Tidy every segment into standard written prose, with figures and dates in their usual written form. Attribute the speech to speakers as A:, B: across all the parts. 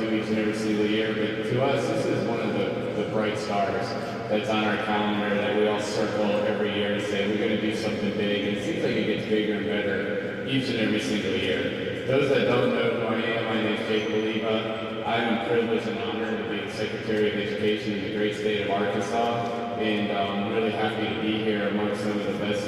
A: to each and every single year, but to us, this is one of the bright stars that's on our calendar that we all circle every year and say we're going to do something big, and it seems like it gets bigger and better each and every single year. Those that don't know who I am, my name is Oliva. I am privileged and honored to be the Secretary of Education in the great state of Arkansas, and I'm really happy to be here amongst some of the best,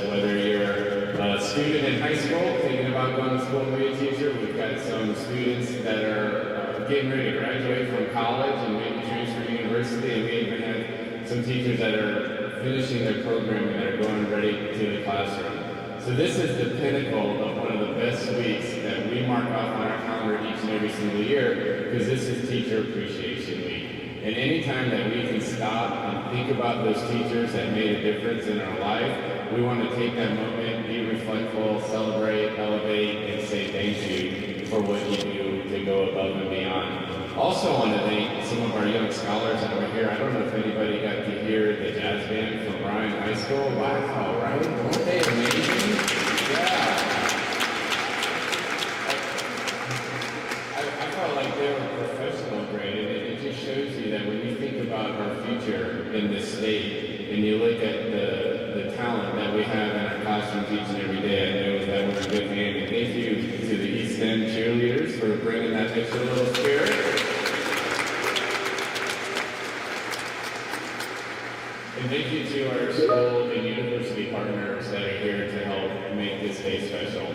A: whether you're a student in high school thinking about going to school to be a teacher. We've got some students that are getting ready to graduate from college and maybe transfer to university, and we even have some teachers that are finishing their program and that are going ready to the classroom. So this is the pinnacle of one of the best weeks that we mark off on our calendar each and every single year, because this is Teacher Appreciation Week. And anytime that we can stop and think about those teachers that made a difference in our life, we want to take that moment, be reflectful, celebrate, elevate, and say thank you for what you do to go above and beyond. Also want to thank some of our young scholars that were here. I don't know if anybody got to hear the jazz band from Bryan High School. Wow, right? Weren't they amazing? Yeah. I felt like they were professional grade, and it just shows you that when you think about our future in this state, and you look at the talent that we have in our classrooms each and every day, I know that we're in good hand. And thank you to the East End cheerleaders for bringing that extra little spirit. And thank you to our school and university partners that are here to help make this day special.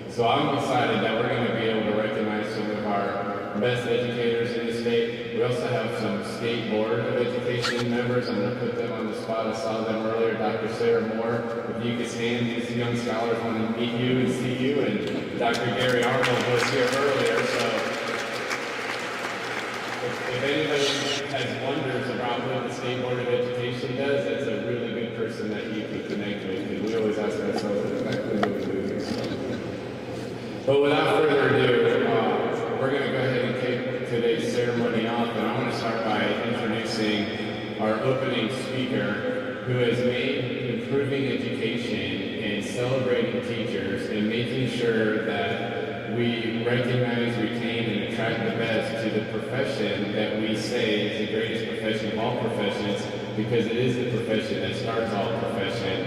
A: So I'm excited that we're going to be able to recognize some of our best educators in the state. We also have some state board of education members. I'm going to put them on the spot. I saw them earlier. Dr. Sarah Moore, if you could stand, these young scholars want to meet you and see you. And Dr. Gary Arnold was here earlier. So if anybody has wonders about what the State Board of Education does, that's a really good person that you can connect with, because we always ask ourselves exactly what we do here. But without further ado, we're going to go ahead and kick today's ceremony off, and I want to start by introducing our opening speaker, who has made improving education and celebrating teachers and making sure that we recognize, retain, and attract the best to the profession that we say is the greatest profession of all professions, because it is the profession that starts all profession.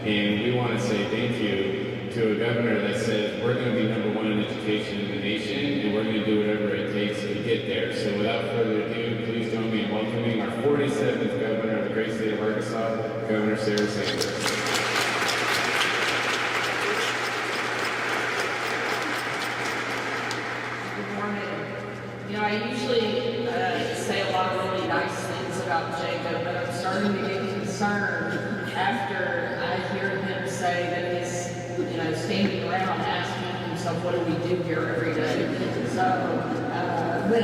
A: And we want to say thank you to a governor that says we're going to be #1 in education in the nation, and we're going to do whatever it takes to get there. So without further ado, please join me in welcoming our 47th governor of the great state of Arkansas, Governor Sarah Sanders.
B: I usually say a lot of really nice things about Jacob, but I'm starting to get concerned after I hear him say that he's, standing around asking himself, what do we do here every day? So, but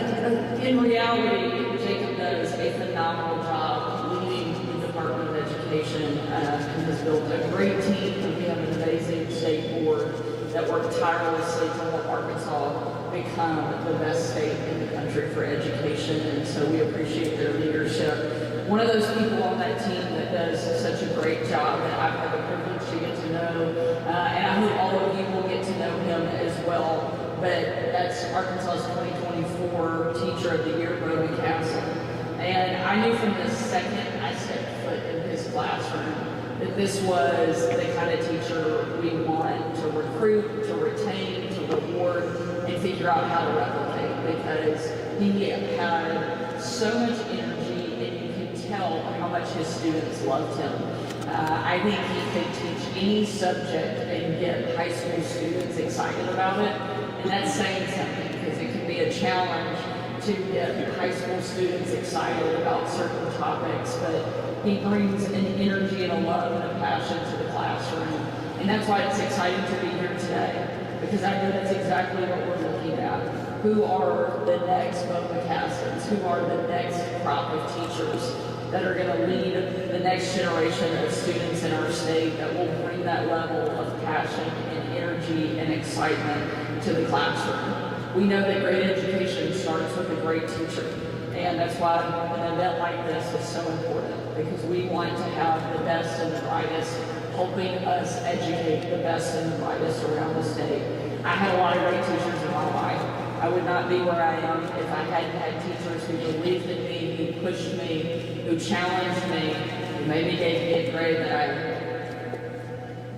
B: in reality, Jacob does a phenomenal job leading the Department of Education and has built a great team. We have an amazing state board that work tirelessly to help Arkansas become the best state in the country for education, and so we appreciate their leadership. One of those people on that team that does such a great job that I've had the privilege to get to know, and I hope all of you will get to know him as well, but that's Arkansas's 2024 Teacher of the Year, Beau McCastlain. And I knew from the second I stepped foot in his classroom that this was the kind of teacher we want to recruit, to retain, to reward, and figure out how to replicate, because he had so much energy, and you can tell how much his students loved him. I think he could teach any subject and get high school students excited about it, and that's saying something, because it can be a challenge to get high school students excited about certain topics, but he brings an energy and a love and a passion to the classroom, and that's why it's exciting to be here today. Because I know that's exactly what we're looking at. Who are the next Beau McCastlains? Who are the next crop of teachers that are going to lead the next generation of students in our state that will bring that level of passion and energy and excitement to the classroom? We know that great education starts with a great teacher, and that's why an event like this is so important, because we want to have the best and the brightest helping us educate the best and the brightest around the state. I had a lot of great teachers in my life, I would not be where I am if I hadn't had teachers who believed in me, who pushed me, who challenged me, who maybe gave me a grade that I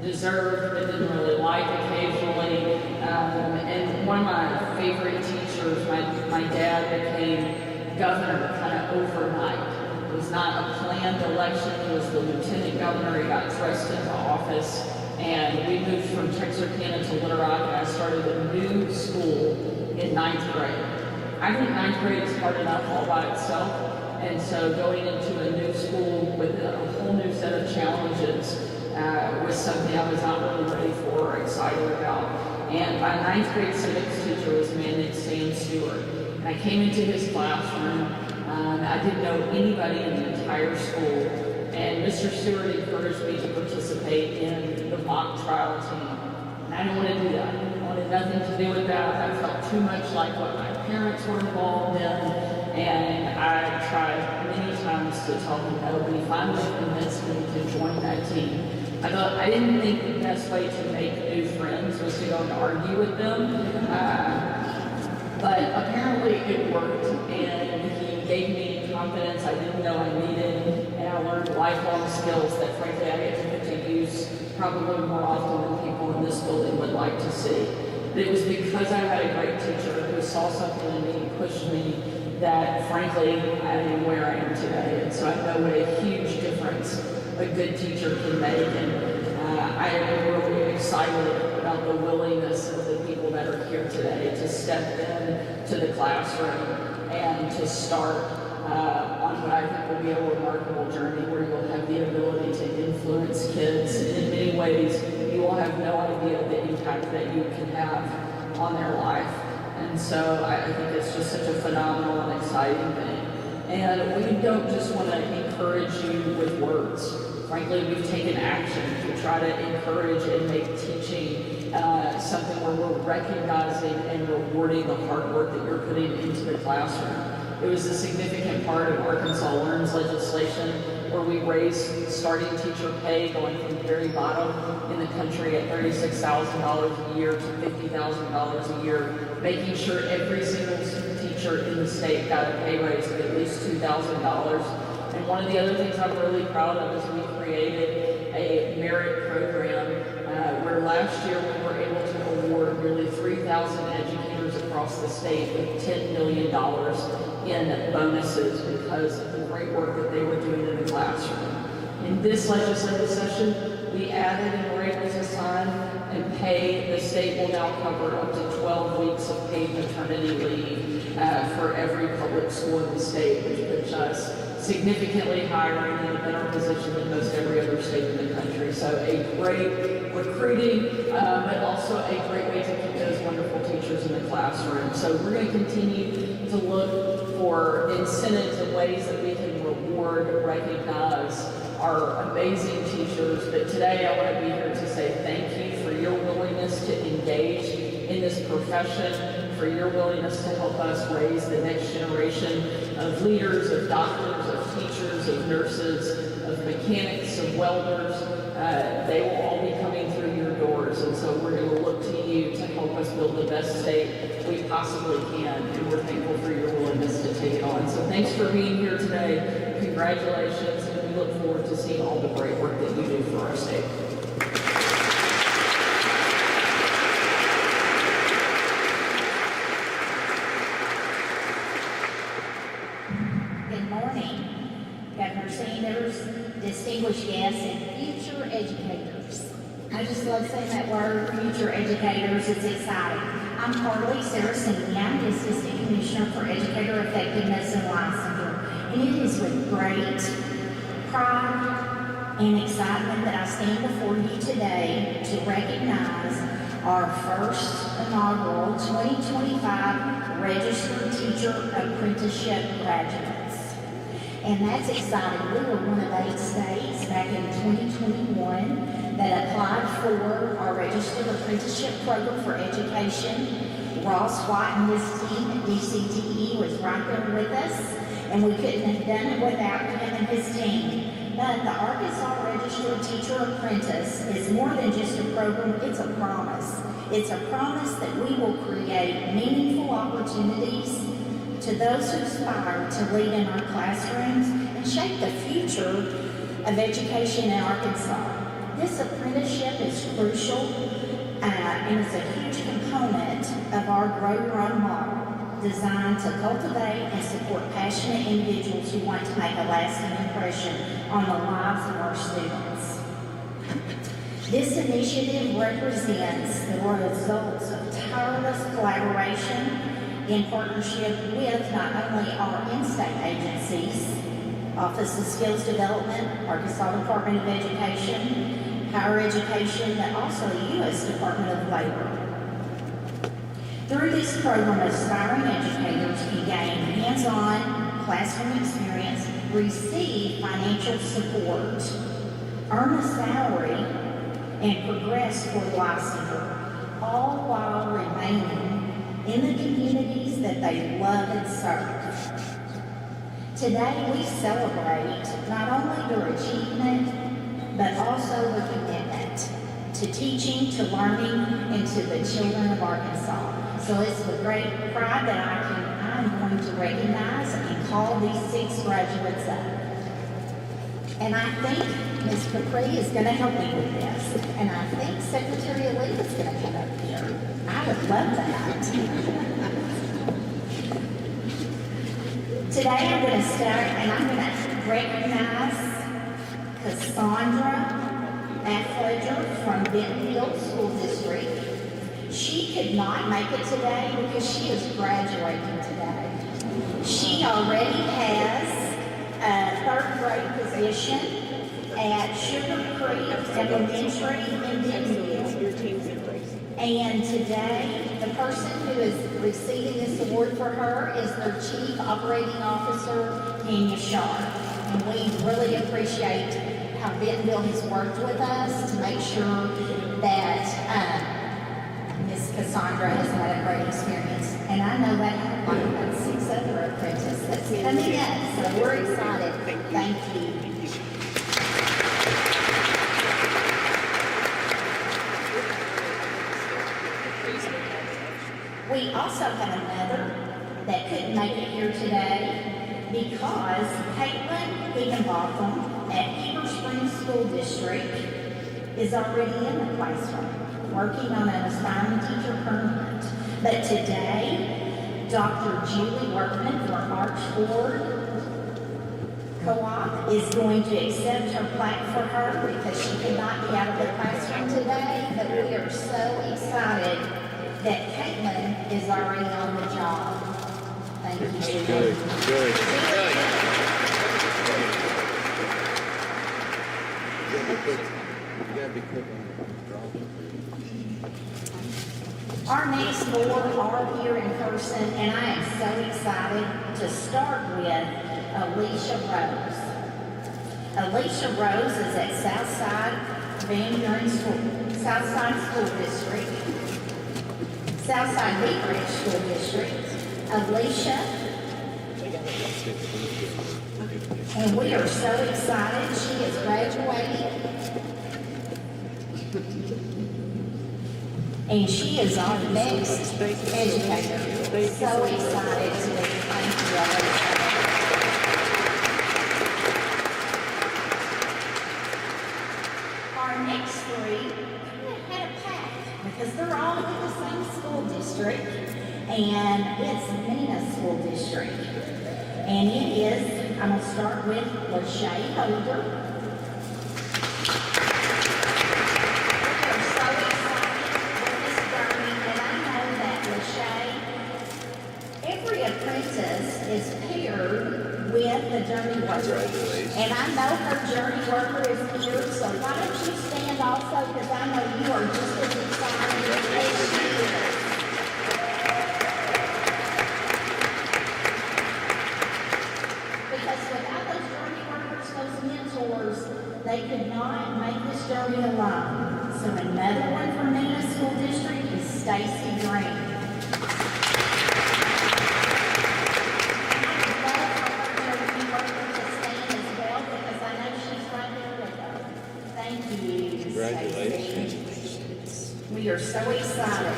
B: deserved but didn't really like occasionally. And one of my favorite teachers, my dad became governor kind of overnight. It was not a planned election. He was the lieutenant governor. He got thrust into office. And we moved from Texarkana to Little Rock, and I started a new school in 9th grade. I think 9th grade is hard enough all by itself. And so going into a new school with a whole new set of challenges was something I was not really ready for or excited about. And my 9th grade civics teacher was a man named Sam Stewart. And I came into his classroom. I didn't know anybody in the entire school. And Mr. Stewart encouraged me to participate in the mock trial team. And I didn't want to do that. I wanted nothing to do with that. I felt too much like what my parents were involved in. And I tried many times to tell him no, but he finally convinced me to join that team. I didn't think the best way to make new friends was to go and argue with them. But apparently it worked, and he gave me confidence I didn't know I needed, and I learned lifelong skills that frankly I get to use probably more often than people in this building would like to see. But it was because I had a great teacher who saw something in me and pushed me that frankly I am where I am today. And so I know what a huge difference a good teacher can make, and I am really excited about the willingness of the people that are here today to step in to the classroom and to start on what I think will be a remarkable journey where you'll have the ability to influence kids. And in many ways, you will have no idea the impact that you can have on their life. And so I think it's just such a phenomenal and exciting thing. And we don't just want to encourage you with words. Frankly, we've taken action to try to encourage and make teaching something where we're recognizing and rewarding the hard work that you're putting into the classroom. It was a significant part of Arkansas Learns legislation where we raised starting teacher pay going from the very bottom in the country at $36,000 a year to $50,000 a year, making sure every single teacher in the state got a pay raise of at least $2,000. And one of the other things I'm really proud of is we created a merit program where last year we were able to award nearly 3,000 educators across the state with $10 million in bonuses because of the great work that they were doing in the classroom. In this legislative session, we added and were able to sign and pay. The state will now cover up to 12 weeks of paid maternity leave for every public school in the state, which puts us significantly higher in a better position than most every other state in the country. So a great recruiting, but also a great way to keep those wonderful teachers in the classroom. So we're going to continue to look for incentives and ways that we can reward, recognize our amazing teachers. But today I want to be here to say thank you for your willingness to engage in this profession, for your willingness to help us raise the next generation of leaders, of doctors, of teachers, of nurses, of mechanics, of welders. They will all be coming through your doors, and so we're going to look to you to help us build the best state we possibly can, and we're thankful for your willingness to take it on. So thanks for being here today. Congratulations, and we look forward to seeing all the great work that you do for our state.
C: Distinguished guests and future educators. I just love saying that word, future educators. It's exciting. I'm Carly Saraceni. I'm the Assistant Commissioner for Educator Effectiveness and Licensure. And it is with great pride and excitement that I stand before you today to recognize our first inaugural 2025 Registered Teacher Apprenticeship graduates. And that's exciting. We were one of 8 states back in 2021 that applied for our Registered Apprenticeship Program for Education. Ross White and his team at DCTE was right there with us, and we couldn't have done it without him and his team. But the Arkansas Registered Teacher Apprentice is more than just a program, it's a promise. It's a promise that we will create meaningful opportunities to those who aspire to lead in our classrooms and shape the future of education in Arkansas. This apprenticeship is crucial and is a huge component of our Grow Your Own model, designed to cultivate and support passionate individuals who want to make a lasting impression on the lives of our students. This initiative represents the results of tireless collaboration in partnership with not only our in-state agencies, Office of Skills Development, Arkansas Department of Education, Higher Education, but also the U.S. Department of Labor. Through this program, aspiring educators can gain hands-on classroom experience, receive financial support, earn a salary, and progress toward licensure, all while remaining in the communities that they love and serve. Today, we celebrate not only their achievement, but also their commitment to teaching, to learning, and to the children of Arkansas. So it's with great pride that I'm going to recognize and call these 6 graduates up. And I think Ms. Capri is going to help me with this. And I think Secretary Oliva is going to come up here. I would love that. Today I'm going to start and I'm going to recognize Cassandra Affledger from Bentonville School District. She could not make it today because she is graduating today. She already has a 3rd grade position at Sugar Creek Elementary in Bentonville. And today, the person who is receiving this award for her is their Chief Operating Officer, Tanya Sharp. And we really appreciate how Bentonville has worked with us to make sure that Ms. Cassandra has had a great experience. And I know that like about 6 other apprentices that's coming up, so we're excited. Thank you. We also have another that couldn't make it here today because Caitlin Higginbotham at Heber Springs School District is already in the classroom, working on an aspiring teacher permanent. But today, Dr. Julie Workman for Archford Co-op is going to accept her plaque for her because she could not be out of the classroom today, but we are so excited that Caitlin is already on the job. Thank you, Julie.
D: Good. You gotta be quick on the
C: Our next board are here in person, and I am so excited to start with Alicia Rose. Alicia Rose is at Southside School District. Southside Wheat Ridge School District. Alicia, and we are so excited. She is graduating. And she is our next educator. So excited today. Thank you, Alicia. Our next 3 had a pact because they're all in the same school district, and it's Mena School District. And it is, I'm going to start with Lachey Holder. Every apprentice is paired with the journey worker. And I know her journey worker is here, so why don't you stand also, because I know you are just as excited as she is. Because without those journey workers, those mentors, they could not make this journey alone. So another one from Mena School District is Stacy Green. Congratulations. We are so excited.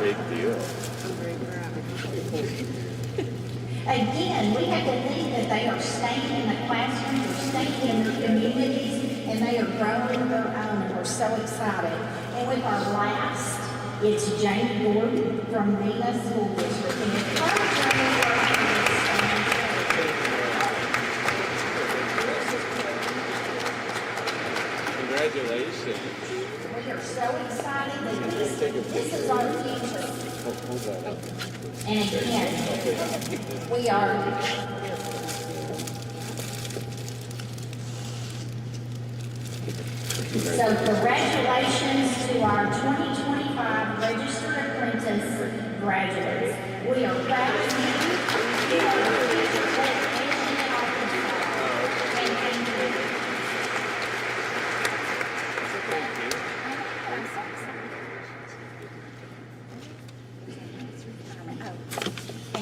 C: again, we have to think that they are staying in the classrooms, they're staying in their communities, and they are growing their own, and we're so excited. And with our last, it's Jamie Gordon from Nina School District. And it's part of Jamie
D: Congratulations.
C: We are so excited that this is our future.
D: Hold that up.
C: And again, we are so congratulations to our 2025 registered apprentice graduates. We are proud of you. You are the future of education in Arkansas.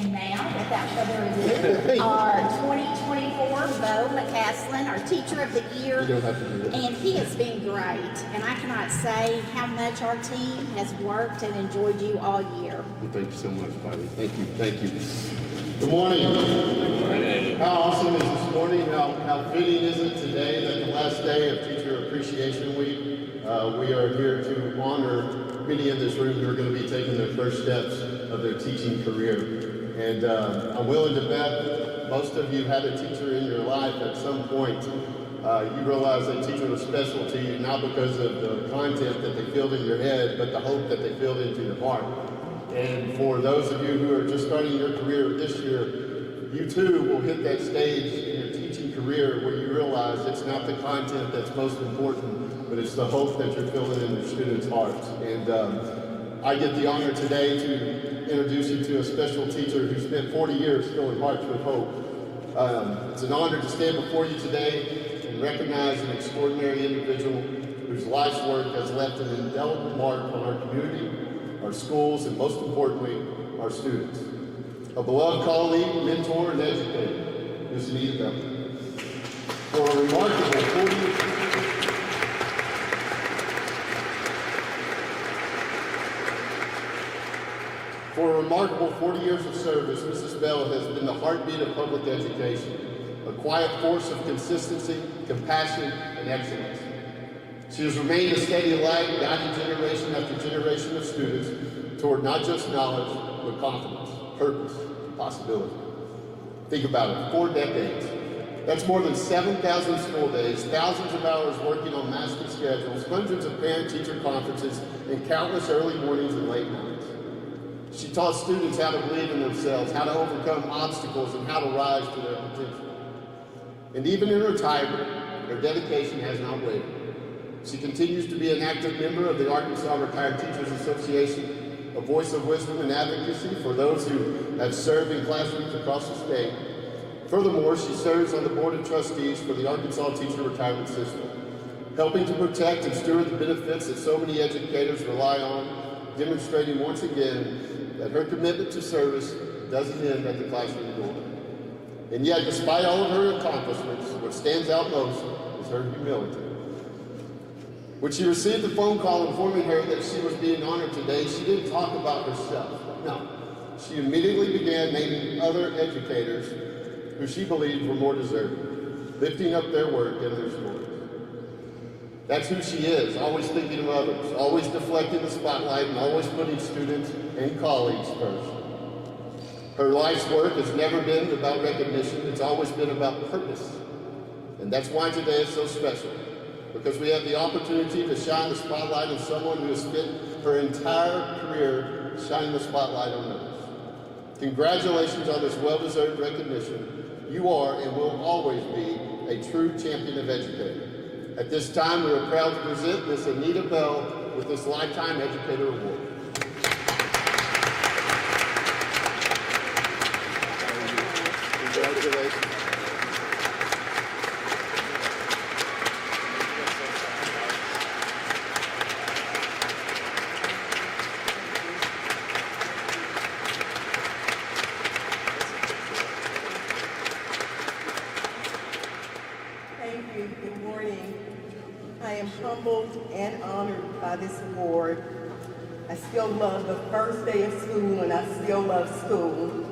C: And And now, without further ado, our 2024 Beau McCastlain, our Teacher of the Year.
E: You don't have to do it.
C: And he has been great, and I cannot say how much our team has worked and enjoyed you all year.
E: Well, thank you so much, Bobby. Thank you, thank you. Good morning. How awesome is this morning? How fitting is it today that the last day of Teacher Appreciation Week, we are here to honor many in this room who are going to be taking their first steps of their teaching career. And I'm willing to bet most of you had a teacher in your life at some point. You realize that teacher was special to you, not because of the content that they filled in your head, but the hope that they filled into your heart. And for those of you who are just starting your career this year, you too will hit that stage in your teaching career where you realize it's not the content that's most important, but it's the hope that you're filling in your students' hearts. And I get the honor today to introduce you to a special teacher who spent 40 years filling hearts with hope. It's an honor to stand before you today and recognize an extraordinary individual whose life's work has left an indelible mark on our community, our schools, and most importantly, our students. A beloved colleague, mentor, and educator, Ms. Anita Beau. For a remarkable 40 years of service, Mrs. Beau has been the heartbeat of public education, a quiet force of consistency, compassion, and excellence. She has remained a steady light, guiding generation after generation of students toward not just knowledge, but confidence, purpose, and possibility. Think about it, 4 decades. That's more than 7,000 school days, thousands of hours working on master schedules, hundreds of parent-teacher conferences, and countless early mornings and late nights. She taught students how to believe in themselves, how to overcome obstacles, and how to rise to their potential. And even in retirement, her dedication has not wavered. She continues to be an active member of the Arkansas Retired Teachers Association, a voice of wisdom and advocacy for those who have served in classrooms across the state. Furthermore, she serves on the Board of Trustees for the Arkansas Teacher Retirement System, helping to protect and steward the benefits that so many educators rely on, demonstrating once again that her commitment to service doesn't end at the classroom door. And yet, despite all of her accomplishments, what stands out most is her humility. When she received the phone call informing her that she was being honored today, she didn't talk about herself. No, she immediately began naming other educators who she believed were more deserving, lifting up their work and their stories. That's who she is, always thinking of others, always deflecting the spotlight, and always putting students and colleagues first. Her life's work has never been about recognition, it's always been about purpose. And that's why today is so special, because we have the opportunity to shine the spotlight on someone who has spent her entire career shining the spotlight on others. Congratulations on this well-deserved recognition. You are and will always be a true champion of educators. At this time, we are proud to present Ms. Anita Beau with this Lifetime Educator Award. Congratulations.
F: Thank you. Good morning. I am humbled and honored by this award. I still love the first day of school, and I still love school.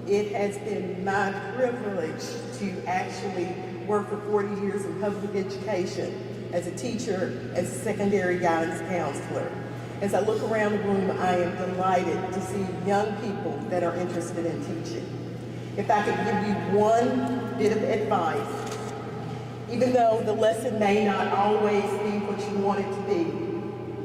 F: It has been my privilege to actually work for 40 years in public education as a teacher, as a secondary guidance counselor. As I look around the room, I am delighted to see young people that are interested in teaching. If I could give you one bit of advice, even though the lesson may not always be what you want it to be,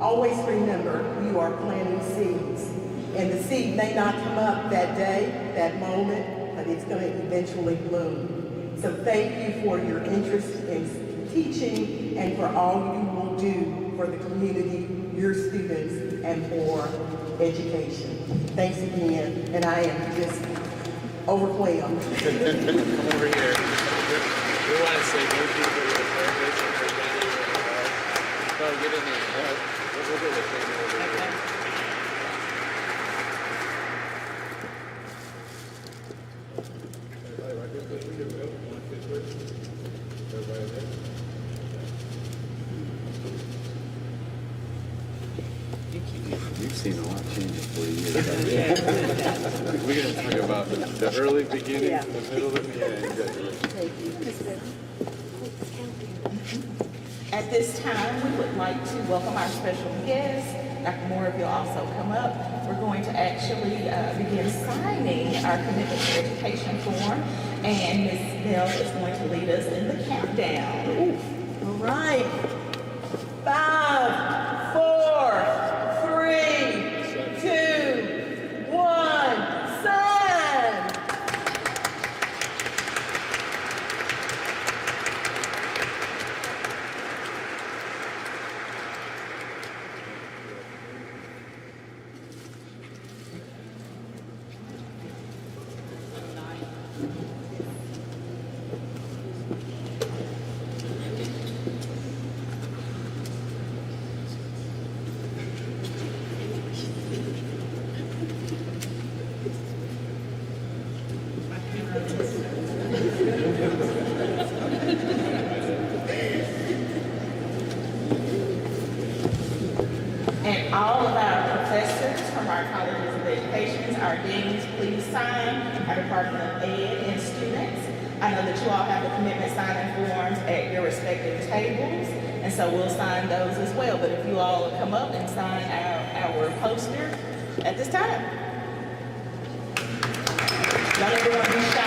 F: always remember you are planting seeds. And the seed may not come up that day, that moment, but it's going to eventually bloom. So thank you for your interest in teaching and for all you will do for the community, your students, and for education. Thanks again, and I am just overwhelmed.
D: Come over here. We want to say thank you for your service and for getting your help. So get in there. We'll do the thing over here.
G: You've seen a lot change in 40 years. We're going to talk about the early beginning, the middle, and the end.
H: At this time, we would like to welcome our special guest. Dr. Moore, if you'll also come up, we're going to actually begin signing our commitment to education form, and Ms. Bell is going to lead us in the countdown.
F: All right. 5, 4, 3, 2, 1, sign!
H: And all of our professors from our colleges of education, our deans, please sign, our Department of Ed and students. I know that you all have the commitment signing forms at your respective tables, and so we'll sign those as well. But if you all will come up and sign our poster at this time. Don't everyone be shy.